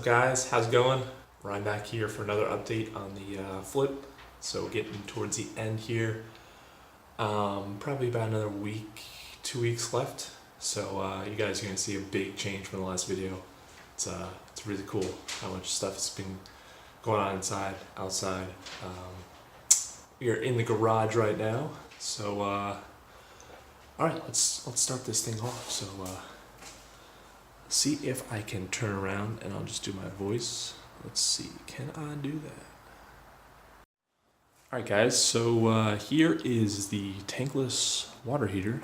up guys, how's it going? Ryan back here for another update on the flip. So getting towards the end here. Probably about another week, 2 weeks left. So you guys are going to see a big change from the last video. It's really cool how much stuff has been going on outside. We are in the garage right now. So alright, let's start this thing off. So see if I can turn around and I'll just do my voice. Let's see, can I do that? Alright guys, so here is the tankless water heater.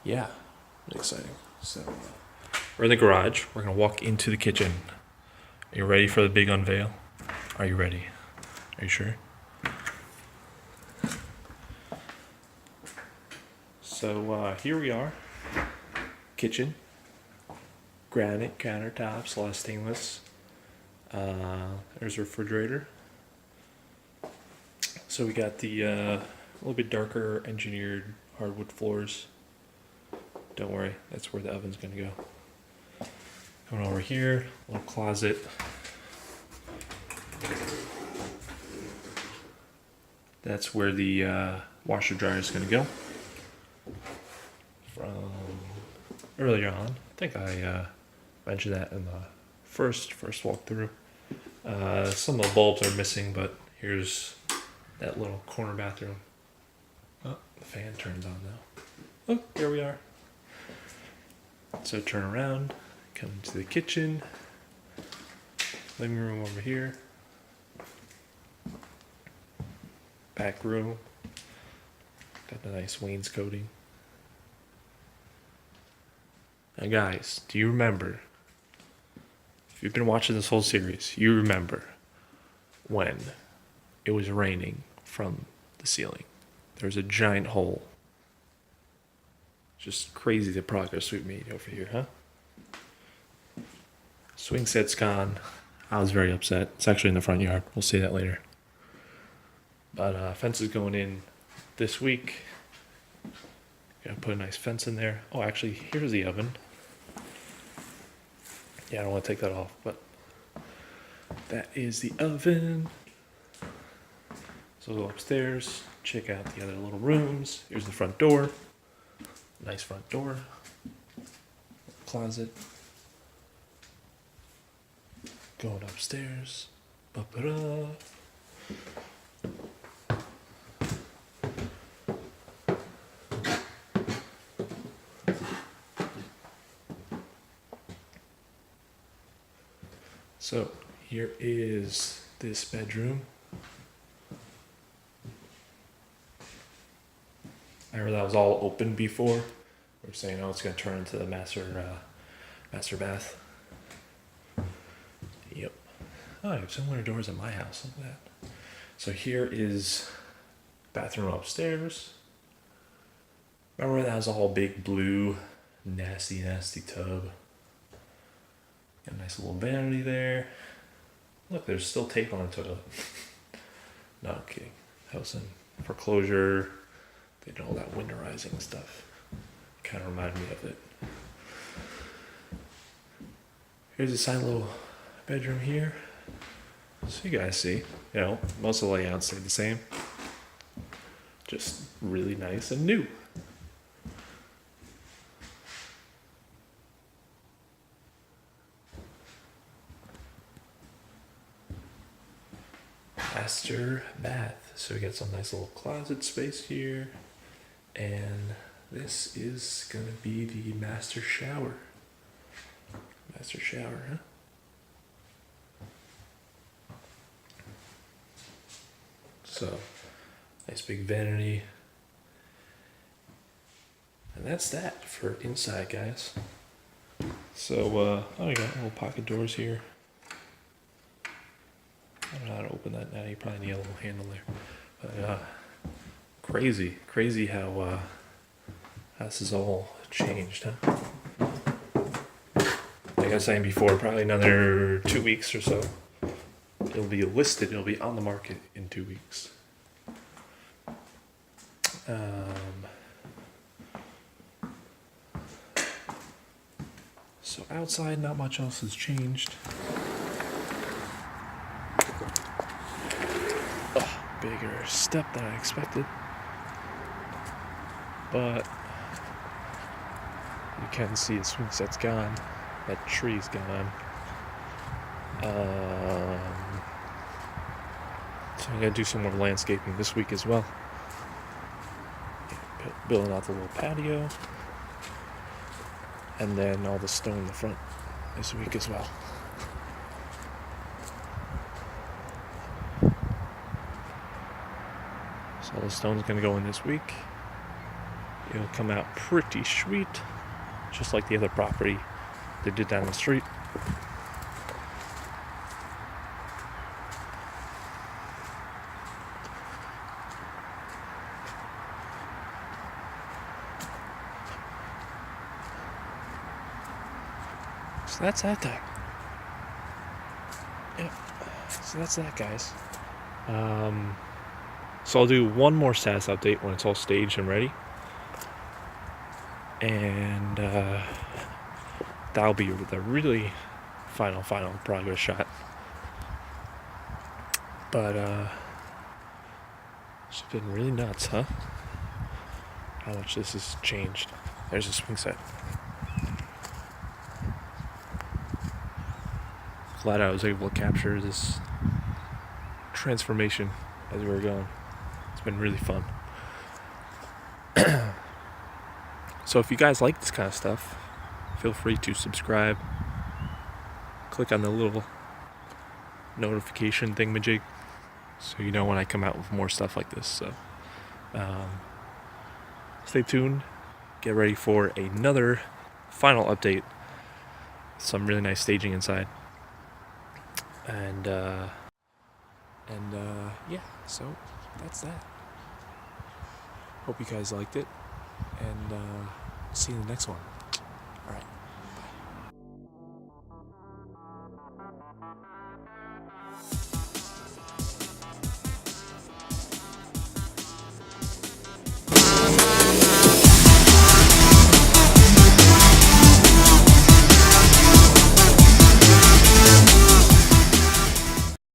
Yeah, exciting. So we're in the garage. We're gonna walk into the kitchen. Are you ready for the big unveil? Are you ready? Are you sure? So here we are, kitchen. Granite countertops, a lot of stainless. There's a refrigerator. So we got the a little bit darker engineered hardwood floors. Don't worry, that's where the oven's gonna go. Coming over here, little closet. That's where the washer dryer is gonna go. From earlier on, I think I mentioned that in the first walkthrough. Some of the bulbs are missing, but here's that little corner bathroom. Oh, the fan turned on now. Oh, here we are. So turn around, come to the kitchen, living room over here, back room, got the nice wainscoting. Now guys, do you remember, if you've been watching this whole series, you remember when it was raining from the ceiling. There was a giant hole. Just crazy the progress we've made over here, huh? Swing set's gone. I was very upset. It's actually in the front yard. We'll see that later. But fence is going in this week. Gotta put a nice fence in there. Oh, actually, here's the oven. Yeah, I don't want to take that off, but that is the oven. So we'll go upstairs, check out the other little rooms. Here's the front door. Nice front door. Closet. Going upstairs. Ba-ba-da. So here is this bedroom. I remember that was all open before. We were saying, oh, it's going to turn into the master bath. Yep. Oh, I have similar doors at my house. Look at that. So here is bathroom upstairs. Remember that was a whole big blue, nasty tub. Got a nice little vanity there. Look, there's still tape on the toilet. No, I'm kidding. House in foreclosure. They did all that winterizing stuff. Kind of reminded me of it. Here's a side little bedroom here. So you guys see, you know, most of the layout stayed the same. Just really nice and new. Master bath. So we got some nice little closet space here. And this is going to be the master shower. Master shower, huh? So, nice big vanity. And that's that for inside, guys. So, oh, you got little pocket doors here. I don't know how to open that now. You probably need a little handle there. But crazy how this is all changed, huh? Like I was saying before, probably another 2 weeks or so. It'll be listed. It'll be on the market in 2 weeks. So outside, not much else has changed. bigger step than I expected. But you can see the swing set's gone. That tree's gone. So I'm going to do some more landscaping this week as well. Building out the little patio. And then all the stone in the front this week as well. So all the stone's going to go in this week. It'll come out pretty sweet, just like the other property they did down the street. So that's that thing. Yep. So that's that, guys. So I'll do one more status update when it's all staged and ready. And that'll be the really final progress shot. But it's been really nuts, huh? How much this has changed. There's a swing set. Glad I was able to capture this transformation as we were going. It's been really fun. So if you guys like this kind of stuff, feel free to subscribe. Click on the little notification thingamajig so you know when I come out with more stuff like this. So stay tuned. Get ready for another final update. Some really nice staging inside. And yeah, so that's that. Hope you guys liked it, and see you in the next one.